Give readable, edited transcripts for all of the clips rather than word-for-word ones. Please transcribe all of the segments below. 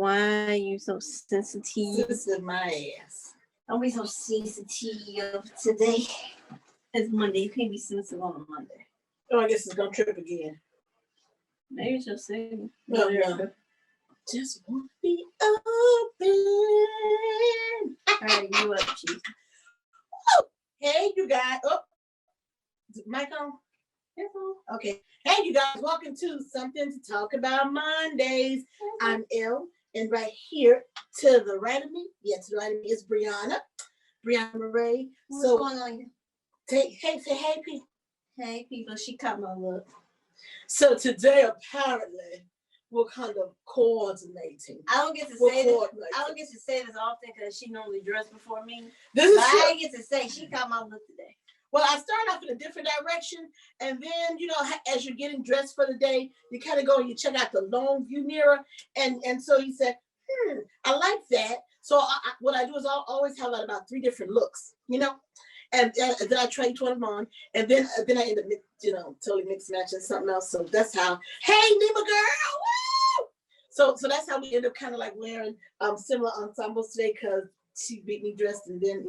Why are you so sensitive? Sensitive my ass. Don't be so sensitive today. It's Monday. You can't be sensitive on a Monday. Oh, I guess it's gonna trip again. Maybe it's your signal. No. Just want to be open. All right, you up, Chief. Hey, you guys. Oh, is the mic on? Okay. Hey, you guys. Welcome to Something to Talk About Mondays. I'm Elle, and right here to the right of me, to the right of me is Brianna Murray. What's going on? Say hey, people. Hey, people. She caught my look. So today, apparently, we're kind of coordinating. I don't get to say this. I don't get to say this often because she normally dressed before me. I get to say she caught my look today. Well, I started off in a different direction, and then as you're getting dressed for the day, you kind of go and you check out the long view mirror, and so you said, I like that. So what I do is I'll always have about 3 different looks, and then I try each one of them on, and then I end up totally mix matching something else. So that's how. Hey, Nima girl, woo! So that's how we end up kind of like wearing similar ensembles today because she beat me dressed, and then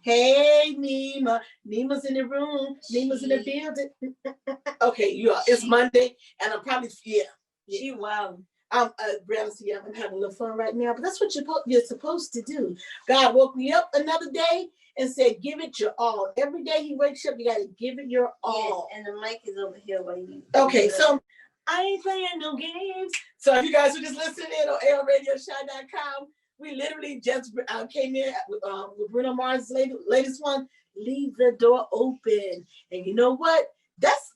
hey Nima's in the room, Nima's in the building. Okay, it's Monday, and I'm probably She wild. Brianna, I'm having a little fun right now, but that's what you're supposed to do. God woke me up another day and said, give it your all. Every day he wakes you up, you got to give it your all. Yes, and the mic is over here while you. Okay, so I ain't playing no games. So if you guys were just listening in on ALRadioShow.com, we literally just came in with Bruno Mars' latest one, Leave the Door Open. And you know what? That's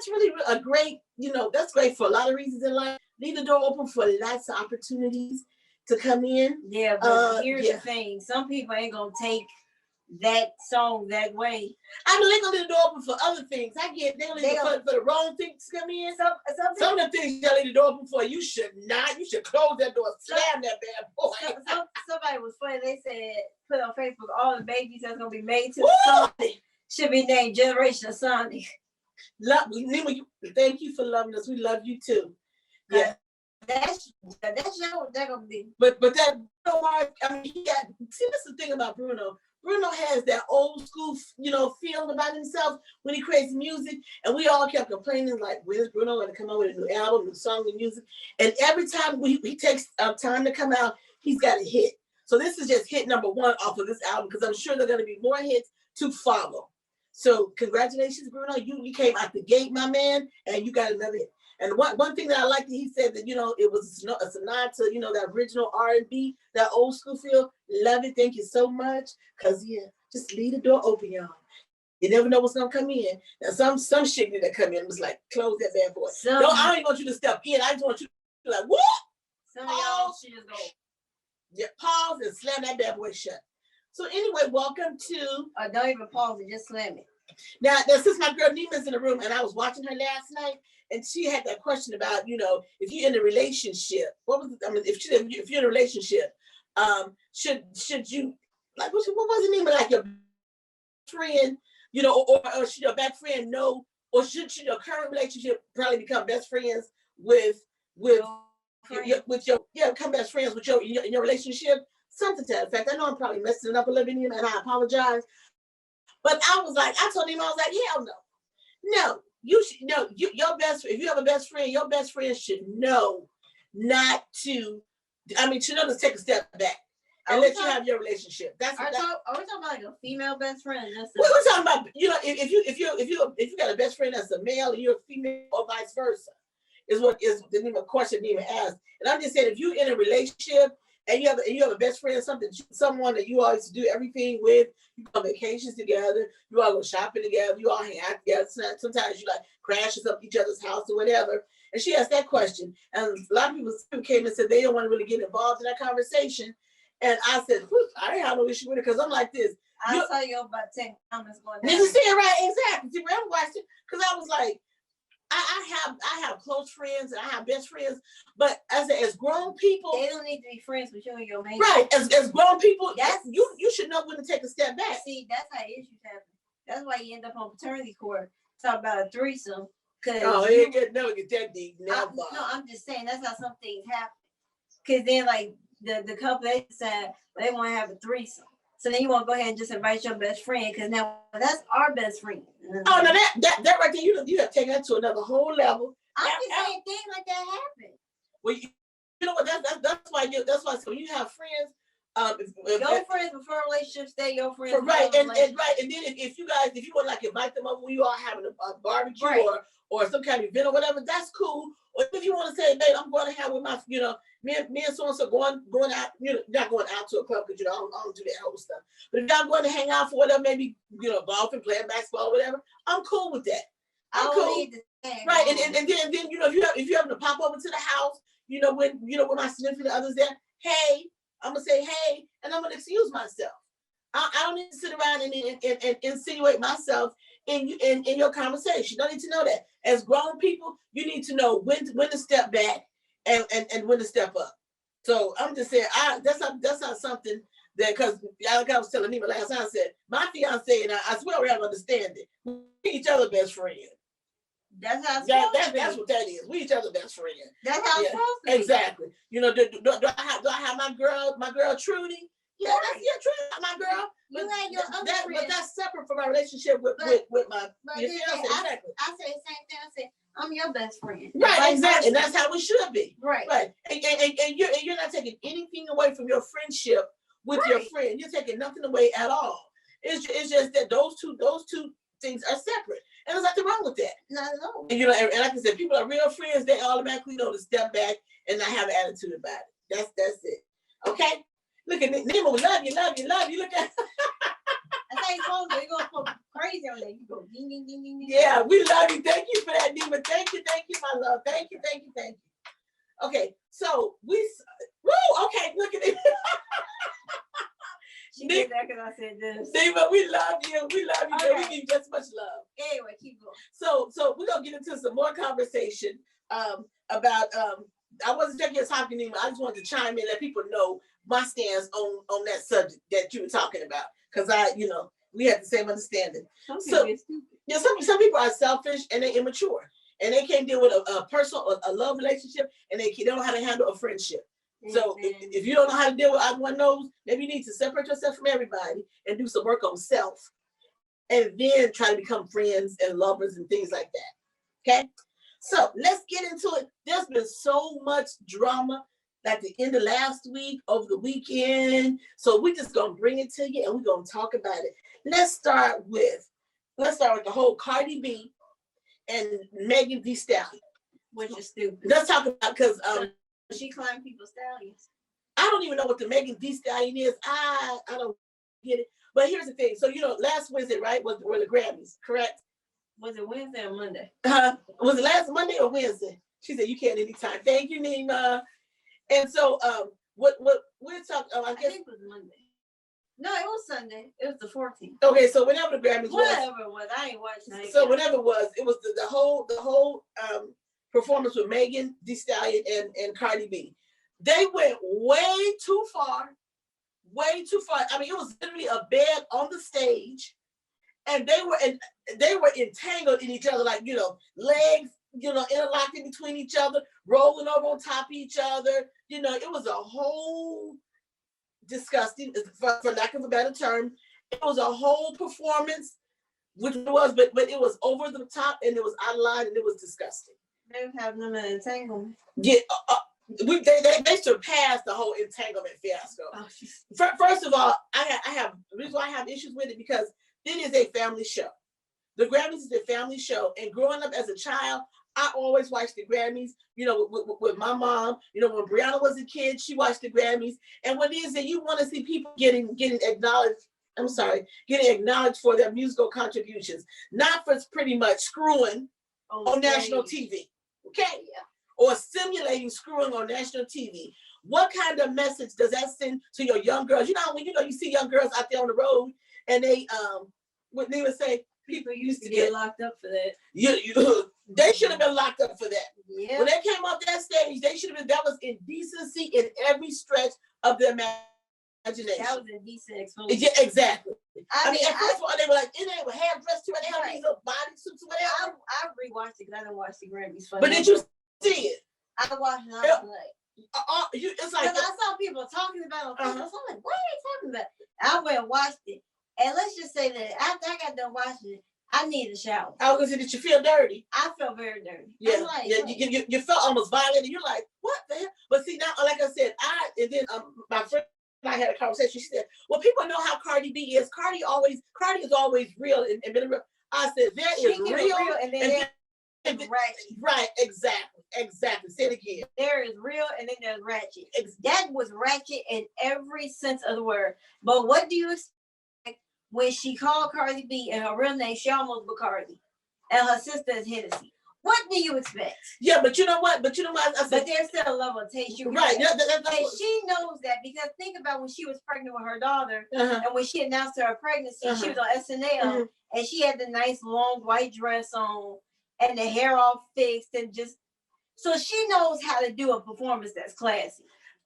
really a great, that's great for a lot of reasons in life. Leave the door open for lots of opportunities to come in. Yeah, but here's the thing. Some people ain't going to take that song that way. I know they're going to leave the door open for other things. I get they're going to leave for the wrong things to come in. Some of the things you got to leave the door open for, you should not. You should close that door, slam that bad boy. Somebody was funny. They said, put on Facebook, all the babies that's going to be made to the Sonic should be named Generation of Sonic. Nima, thank you for loving us. We love you too. Yeah. That's what they're gonna be. But that Bruno Mars, that's the thing about Bruno. Bruno has that old school, feeling about himself when he creates music, and we all kept complaining like, when's Bruno going to come out with a new album, new song, new music? And every time he takes time to come out, he's got a hit. So this is just hit number 1 off of this album because I'm sure there are going to be more hits to follow. So congratulations, Bruno. You came out the gate, my man, and you got another hit. And one thing that I liked, he said that, it was a nod to, that original R&B, that old school feel. Love it. Thank you so much. Because, just leave the door open, y'all. You never know what's going to come in. Now, some shit that come in was like, close that bad boy. No, I don't want you to step in. I just want you to be like, what? Some of y'all should just go. Yeah, pause and slam that bad boy shut. So anyway, welcome to... don't even pause it. Just slam it. Now, since my girl Nima's in the room, and I was watching her last night, and she had that question about, if you're in a relationship, if you're in a relationship, should you, like, what was the name of, like, your friend, or should your best friend know, or should your current relationship probably become best friends become best friends with in your relationship? Something to that effect. I know I'm probably messing it up a little bit, and I apologize. But I told him, I was like, hell no. No, you should know your best. If you have a best friend, your best friend should know should know to take a step back and let you have your relationship. Are we talking about like a female best friend? We're talking about, if you got a best friend that's a male and you're a female, or vice versa, is the name of question Nima asked. And I'm just saying, if you're in a relationship and you have a best friend, someone that you always do everything with, you go on vacations together, you all go shopping together, you all hang out together. Sometimes you like crashes up each other's house or whatever. And she asked that question, and a lot of people came and said they don't want to really get involved in that conversation. And I said, I didn't have no issue with it because I'm like this. I saw you about 10 comments going down. Did you see it right? Exactly. See, I watched it because I was like, I have close friends and I have best friends, but as grown people, they don't need to be friends with you and your mate. Right, as grown people, you should know when to take a step back. See, that's how issues happen. That's why you end up on paternity court talk about a threesome. It never get that deep. Never. No, I'm just saying that's how some things happen. Cause then like the couple they said they want to have a threesome. So then you want to go ahead and just invite your best friend because now that's our best friend. Oh, now that right there, you have taken that to another whole level. I'm just saying things like that happen. Well, you know what? That's why so you have friends. Your friends prefer relationships, stay your friends. Right, and then if you want to like invite them over when you are having a barbecue right. or some kind of event or whatever, that's cool. Or if you want to say, babe, I'm going to have with my, me and so and so going out, not going out to a club because I don't do that whole stuff. But if y'all going to hang out for whatever, maybe golf and playing basketball or whatever, I'm cool with that. I'm cool. Right, and then if you happen to pop over to the house, when my significant other's there, hey, I'm gonna say hey, and I'm gonna excuse myself. I don't need to sit around and insinuate myself in your conversation. You don't need to know that. As grown people, you need to know when to step back and when to step up. So I'm just saying, that's not something that, because like I was telling Nima last time, I said my fiance and I swear we have understanding. We each other best friend. That's how that's what that is. We each other best friend. That's how it's supposed to be. Exactly. Do I have my girl Trudy? Yeah, Trudy, my girl. But, but that's separate from my relationship with my fiance. Exactly. I say the same thing. I say I'm your best friend. Right, exactly. And that's how it should be. Right. Right. And you're not taking anything away from your friendship with your friend. You're taking nothing away at all. It's just that those two things are separate. And there's nothing wrong with that. Not at all. And and like I said, people are real friends, they automatically know to step back and not have an attitude about it. That's it. Okay? Look at Nemo, love you. Look at That's how you're supposed to. You're gonna go crazy on that. You go ding ding ding ding ding. Yeah, we love you. Thank you for that, Nemo. Thank you, my love. Thank you. Okay, so okay, look at it. She did that because I said this. Nemo, we love you. We love you. Okay. We give you just much love. Anyway, keep going. So we're gonna get into some more conversation about I wasn't taking your talking anymore. I just wanted to chime in, let people know my stance on that subject that you were talking about. Because we have the same understanding. Some people are selfish and they're immature. And they can't deal with a love relationship, and they don't know how to handle a friendship. So if you don't know how to deal with either one of those, maybe you need to separate yourself from everybody and do some work on self. And then try to become friends and lovers and things like that. Okay? So let's get into it. There's been so much drama at the end of last week, over the weekend. So we're just gonna bring it to you and we're gonna talk about it. Let's start with the whole Cardi B and Megan Thee Stallion. Which is stupid. Let's talk about because she climbed people's stallions. I don't even know what the Megan Thee Stallion is. I don't get it. But here's the thing. So last Wednesday, right, were the Grammys, correct? Was it Wednesday or Monday? Was it last Monday or Wednesday? She said you can anytime. Thank you, Nima. And so what we're talking I guess it was Monday. No, it was Sunday. It was the 14th. Okay, so whenever the Grammys whatever it was, I ain't watching it. So whenever it was the whole performance with Megan Thee Stallion and Cardi B. They went way too far. I mean, it was literally a bed on the stage, and they were entangled in each other, like legs, interlocking between each other, rolling over on top of each other. It was a whole disgusting, for lack of a better term. It was a whole performance, which it was, but it was over the top and it was out of line and it was disgusting. They have them in entanglement. Yeah, they surpassed the whole entanglement fiasco. Oh, first of all, the reason why I have issues with it because it is a family show. The Grammys is a family show, and growing up as a child, I always watched the Grammys. With my mom. When Brianna was a kid, she watched the Grammys. And what it is that you want to see people getting acknowledged. I'm sorry, getting acknowledged for their musical contributions, not for pretty much screwing on national TV. Okay, yeah. Or simulating screwing on national TV. What kind of message does that send to your young girls? When you see young girls out there on the road and they what they would say, people used to get locked up for that. They should have been locked up for that. Yeah. When they came off that stage, they should have been. That was indecency in every stretch of their imagination. That was indecent exposure. Yeah, exactly. I mean, at first of all, they were like, they were hair dressed too, and they had these little bodysuits, whatever. I rewatched it because I didn't watch the Grammys. But did you see it? I watched it. I was like, It's like Because I saw people talking about it on Facebook. So I'm like, what are they talking about? I went and watched it. And let's just say that after I got done watching it, I needed a shower. I was gonna say, did you feel dirty? I felt very dirty. Yeah, Like, yeah. You felt almost violent, and you're like, what the hell? But see, now, like I said, and then my friend and I had a conversation. She said, well, people know how Cardi B is. Cardi is always real and been real. I said, that is real, and then and ratchet. Right, exactly. Say it again. There is real and then there's ratchet. That was ratchet in every sense of the word. But what do you expect when she called Cardi B and her real name, she almost Bacardi, and her sister is Hennessy? What do you expect? Yeah, but you know what? I said, but there's still a level of taste. Right. And she knows that because think about when she was pregnant with her daughter, and when she announced her pregnancy, she was on SNL, and she had the nice long white dress on and the hair all fixed and just so she knows how to do a performance that's classy.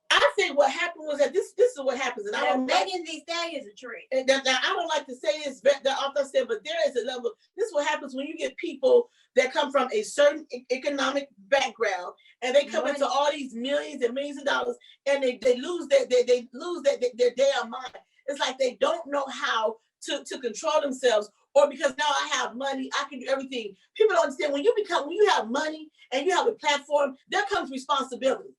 I think what happened was that this is what happens, and I don't Megan Thee Stallion is a trick. And now I don't like to say this that often said, but there is a level. This is what happens when you get people that come from a certain economic background, and they come into all these millions and millions of dollars, and they lose their damn mind. It's like they don't know how to control themselves, or because now I have money, I can do everything. People don't understand when you have money and you have a platform, there comes responsibility.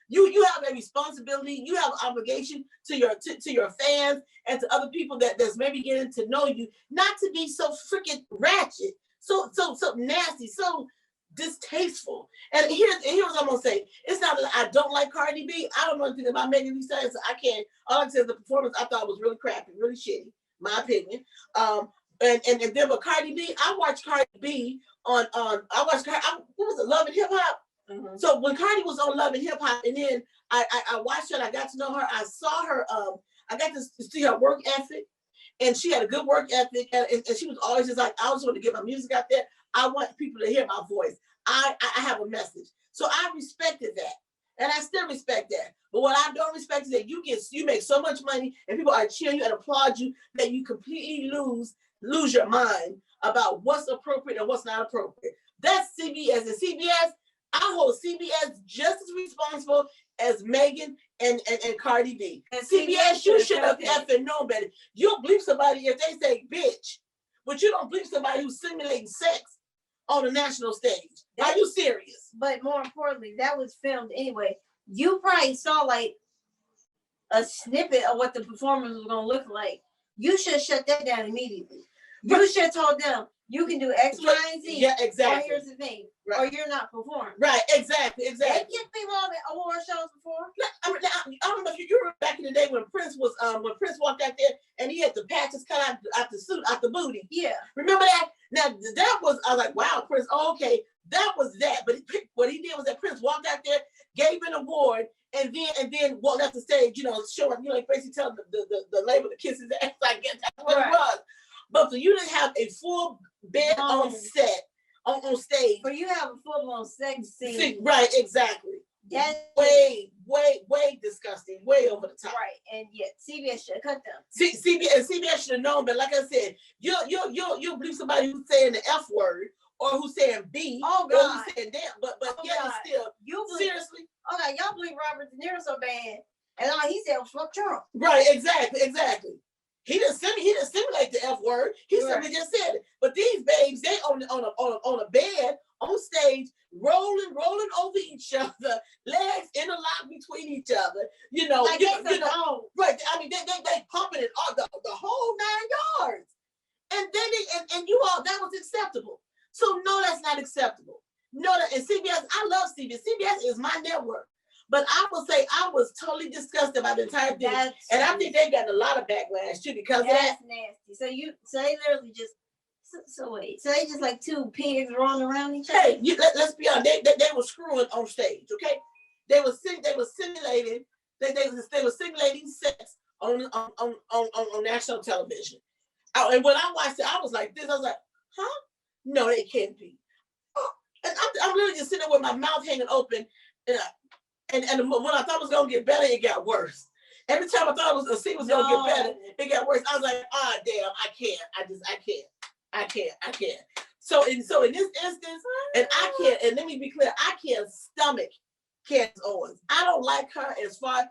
You have a responsibility. You have an obligation to your fans and to other people that's maybe getting to know you, not to be so freaking ratchet, so nasty, so distasteful. And here's what I'm gonna say. It's not that I don't like Cardi B. I don't know anything about Megan Thee Stallion, so I can't. All I can say is the performance I thought was really crappy, really shitty, my opinion. And then with Cardi B, I watched Cardi B on what was it, Love and Hip Hop? Mm-hmm. So when Cardi was on Love and Hip Hop, and then I watched her and I got to know her. I saw her. I got to see her work ethic, and she had a good work ethic, and she was always just like, I just want to get my music out there. I want people to hear my voice. I have a message, so I respected that, and I still respect that. But what I don't respect is that you make so much money, and people are cheering you and applaud you that you completely lose your mind about what's appropriate and what's not appropriate. That's CBS, and CBS. I hold CBS just as responsible as Megan and Cardi B. And CBS, you should have effing known better. You'll bleep somebody if they say bitch, but you don't bleep somebody who's simulating sex on a national stage. Are you serious? But more importantly, that was filmed anyway. You probably saw like a snippet of what the performance was going to look like. You should shut that down immediately. You should have told them, you can do X, Y, and Z. Yeah, exactly. Or here's the thing. Right. Or you're not performing. Right, exactly. They get people on the award shows before. I don't know if you remember back in the day when Prince walked out there and he had the patches cut out the suit, out the booty. Yeah. Remember that? Now I was like, wow, Prince, okay, that was that. But what he did was that Prince walked out there, gave an award, and then walked off the stage, showing, basically telling the label to kiss his ass. I guess that's what it was. But for you to have a full bed on set, on stage. For you to have a full-blown sex scene. Right, exactly. That's way disgusting, way over the top. Right, and yet CBS should cut them. CBS should have known, but like I said, you'll believe somebody who's saying the F word or who's saying B, or who's saying damn, but still, seriously. Okay, y'all believe Robert De Niro so bad, and all he said was fuck Trump. Right, exactly. He didn't simulate the F word. He simply just said it. But these babes, they on a bed on stage, rolling over each other, legs interlocked between each other. Right? I mean, they pumping it all the whole 9 yards, and then and you all that was acceptable. So no, that's not acceptable. No, and CBS, I love CBS. CBS is my network. But I will say I was totally disgusted by the entire thing, and I think they got a lot of backlash too because that's nasty. So they literally just so they just like two pigs rolling around each other. Hey, let's be honest. They were screwing on stage. Okay, they were simulating. They were simulating sex on national television. And when I watched it, I was like this. I was like, huh? No, they can't be. And I'm literally just sitting there with my mouth hanging open, and when I thought it was gonna get better, it got worse. Every time I thought the scene was gonna get better, it got worse. I was like, damn, I can't. So in this instance, and I can't, and let me be clear, I can't stomach Candace Owens. I don't like her as far